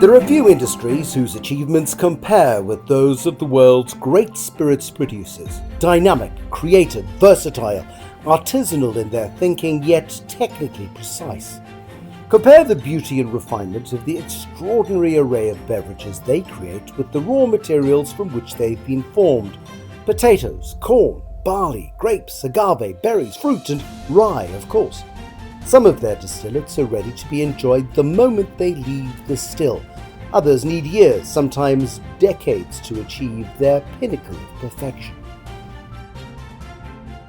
There are few industries whose achievements compare with those of the world's great spirits producers. Dynamic, creative, versatile, artisanal in their thinking, yet technically precise. Compare the beauty and refinement of the extraordinary array of beverages they create with the raw materials from which they've been formed. Potatoes, corn, barley, grapes, agave, berries, fruit and rye, of course. Some of their distillates are ready to be enjoyed the moment they leave the still. Others need years, sometimes decades, to achieve their pinnacle of perfection.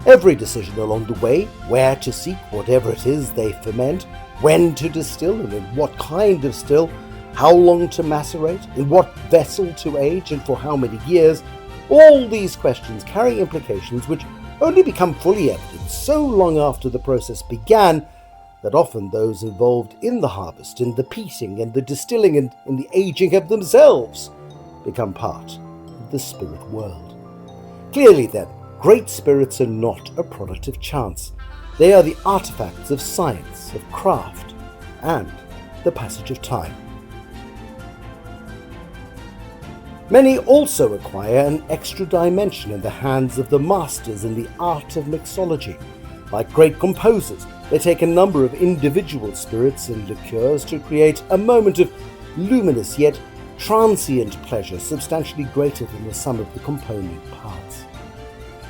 Every decision along the way, where to seek whatever it is they ferment, when to distill and in what kind of still, how long to macerate, in what vessel to age and for how many years, all these questions carry implications which only become fully evident so long after the process began that often those involved in the harvest, in the peating and the distilling and in the aging of themselves become part of the spirit world. Clearly then, great spirits are not a product of chance. They are the artifacts of science, of craft, and the passage of time. Many also acquire an extra dimension in the hands of the masters in the art of mixology. Like great composers, they take a number of individual spirits and liqueurs to create a moment of luminous yet transient pleasure substantially greater than the sum of the component parts.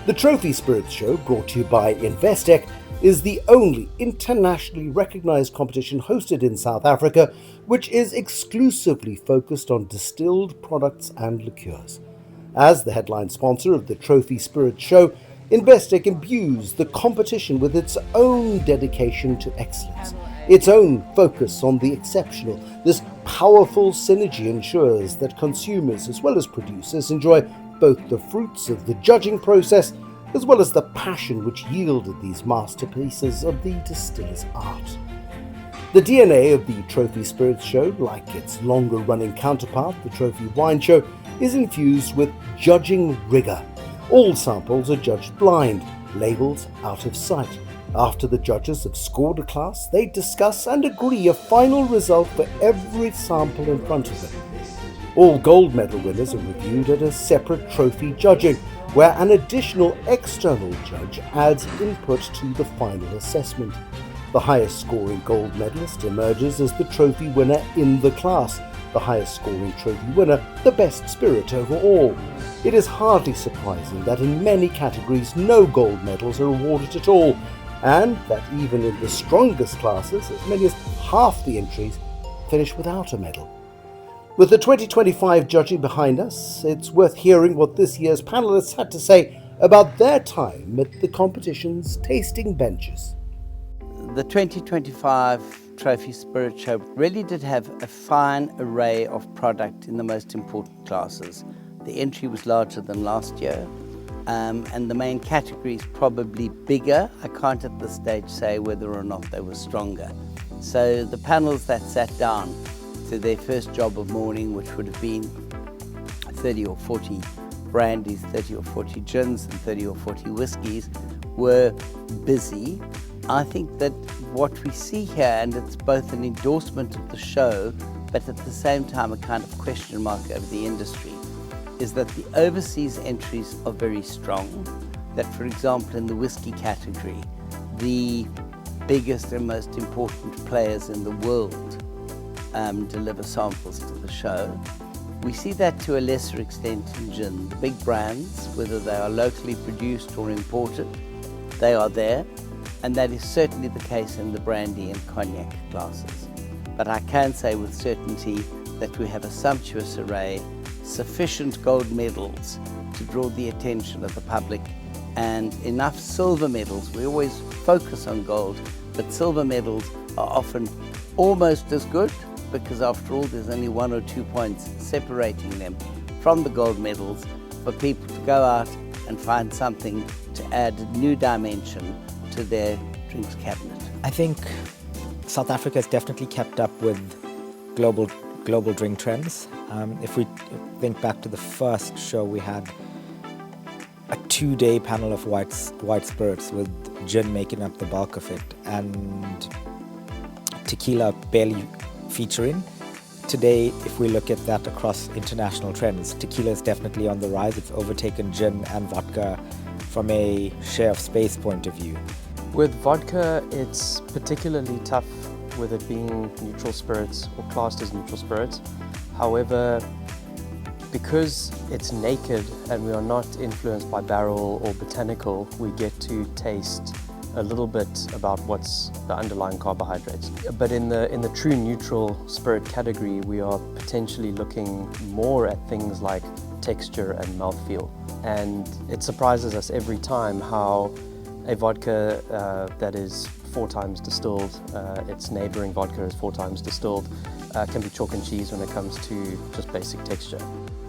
The Trophy Spirits Show, brought to you by Investec, is the only internationally recognized competition hosted in South Africa which is exclusively focused on distilled products and liqueurs. As the headline sponsor of the Trophy Spirits Show, Investec imbues the competition with its own dedication to excellence, its own focus on the exceptional. This powerful synergy ensures that consumers as well as producers enjoy both the fruits of the judging process as well as the passion which yielded these masterpieces of the distiller's art. The DNA of the Trophy Spirits Show, like its longer-running counterpart, the Trophy Wine Show, is infused with judging rigour. All samples are judged blind, labels out of sight. After the judges have scored a class, they discuss and agree a final result for every sample in front of them. All gold medal winners are reviewed at a separate trophy judging, where an additional external judge adds input to the final assessment. The highest scoring gold medalist emerges as the trophy winner in the class. The highest scoring trophy winner, the best spirit overall. It is hardly surprising that in many categories no gold medals are awarded at all, and that even in the strongest classes, as many as half the entries finish without a medal. With the 2025 judging behind us, it's worth hearing what this year's panelists had to say about their time at the competition's tasting benches. The 2025 Trophy Spirit Show really did have a fine array of product in the most important classes. The entry was larger than last year, and the main categories probably bigger. I can't at this stage say whether or not they were stronger. So the panels that sat down to their first job of morning, which would have been 30 or 40 brandies, 30 or 40 gins and 30 or 40 whiskies, were busy. I think that what we see here, and it's both an endorsement of the show, but at the same time a kind of question mark over the industry, is that the overseas entries are very strong. That, for example, in the whiskey category, the biggest and most important players in the world deliver samples to the show. We see that to a lesser extent in gin. The big brands, whether they are locally produced or imported, they are there. And that is certainly the case in the brandy and cognac classes. But I can say with certainty that we have a sumptuous array, sufficient gold medals to draw the attention of the public, and enough silver medals. We always focus on gold, but silver medals are often almost as good, because after all there's only 1 or 2 points separating them from the gold medals, for people to go out and find something to add a new dimension to their drinks cabinet. I think South Africa has definitely kept up with global drink trends. If we think back to the first show, we had a 2-day panel of white spirits with gin making up the bulk of it and tequila barely featuring. today, if we look at that across international trends, tequila is definitely on the rise. It's overtaken gin and vodka from a share of space point of view. With vodka, it's particularly tough with it being neutral spirits or classed as neutral spirits. However, because it's naked and we are not influenced by barrel or botanical, we get to taste a little bit about what's the underlying carbohydrates. But in the true neutral spirit category, we are potentially looking more at things like texture and mouthfeel. And it surprises us every time how a vodka that is 4 times distilled, its neighboring vodka is 4 times distilled, can be chalk and cheese when it comes to just basic texture.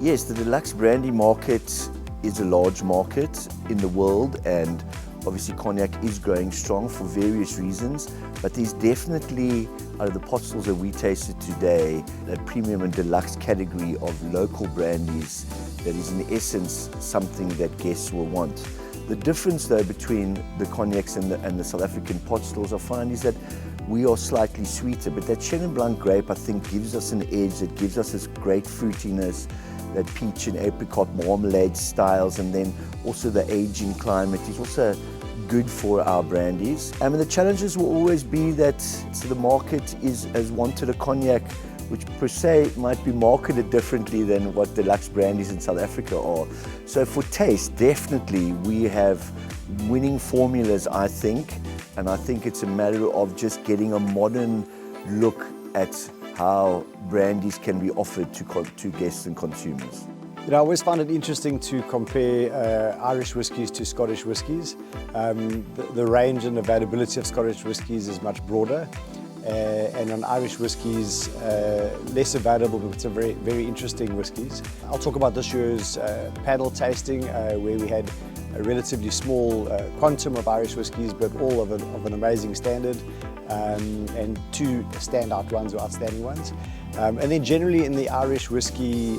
Yes, the deluxe brandy market is a large market in the world, and obviously cognac is growing strong for various reasons, but there's definitely, out of the pot stills that we tasted today, that premium and deluxe category of local brandies that is in essence something that guests will want. The difference though between the cognacs and the South African pot stills, I find, is that we are slightly sweeter, but that Chenin Blanc grape I think gives us an edge, it gives us this great fruitiness, that peach and apricot marmalade styles, and then also the aging climate is also good for our brandies. And the challenges will always be that the market has wanted a cognac which per se might be marketed differently than what deluxe brandies in South Africa are. So for taste, definitely we have winning formulas, I think, and I think it's a matter of just getting a modern look at how brandies can be offered to guests and consumers. You know, I always find it interesting to compare Irish whiskies to Scottish whiskies. The range and availability of Scottish whiskies is much broader. And on Irish whiskies, less available, but some very, very interesting whiskies. I'll talk about this year's panel tasting, where we had a relatively small quantum of Irish whiskies, but all of an amazing standard, and 2 standout ones or outstanding ones. And then generally in the Irish whiskey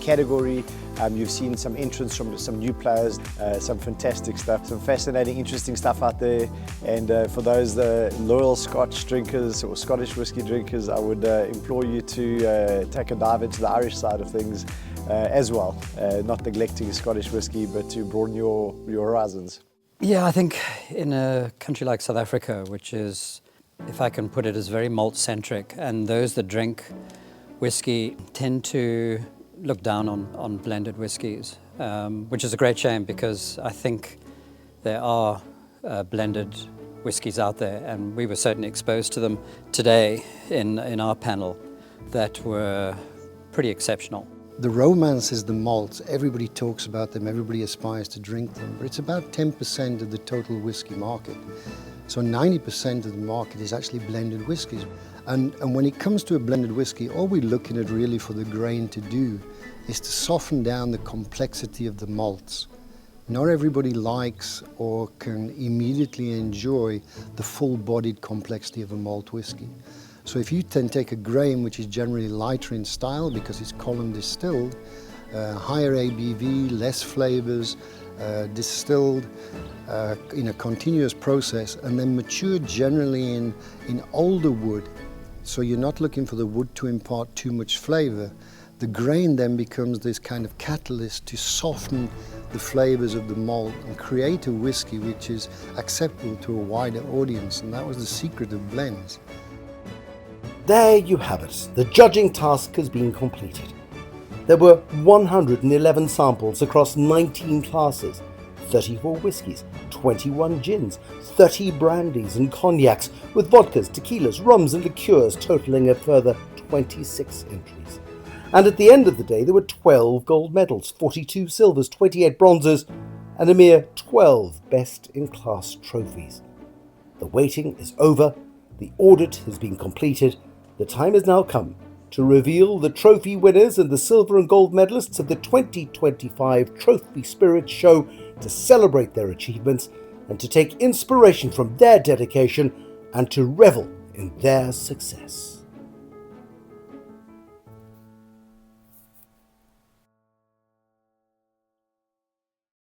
category, you've seen some entrants from some new players, some fantastic stuff, some fascinating, interesting stuff out there. And for those loyal Scotch drinkers or Scottish whiskey drinkers, I would implore you to take a dive into the Irish side of things as well, not neglecting Scottish whiskey, but to broaden your horizons. Yeah, I think in a country like South Africa, which is, if I can put it, is very malt-centric, and those that drink whiskey tend to look down on blended whiskies, which is a great shame because I think there are blended whiskies out there, and we were certainly exposed to them today in our panel that were pretty exceptional. The romance is the malts. Everybody talks about them, everybody aspires to drink them, but it's about 10% of the total whiskey market. So 90% of the market is actually blended whiskies. And when it comes to a blended whiskey, all we're looking at really for the grain to do is to soften down the complexity of the malts. Not everybody likes or can immediately enjoy the full-bodied complexity of a malt whiskey. So if you then take a grain which is generally lighter in style because it's column distilled, higher ABV, less flavors, distilled in a continuous process, and then matured generally in older wood, so you're not looking for the wood to impart too much flavor, the grain then becomes this kind of catalyst to soften the flavors of the malt and create a whiskey which is acceptable to a wider audience, and that was the secret of blends. There you have it. The judging task has been completed. There were 111 samples across 19 classes, 34 whiskies, 21 gins, 30 brandies and cognacs, with vodkas, tequilas, rums and liqueurs totaling a further 26 entries. And at the end of the day there were 12 gold medals, 42 silvers, 28 bronzes and a mere 12 best-in-class trophies. The waiting is over, the audit has been completed, the time has now come to reveal the trophy winners and the silver and gold medalists of the 2025 Trophy Spirit Show, to celebrate their achievements and to take inspiration from their dedication and to revel in their success.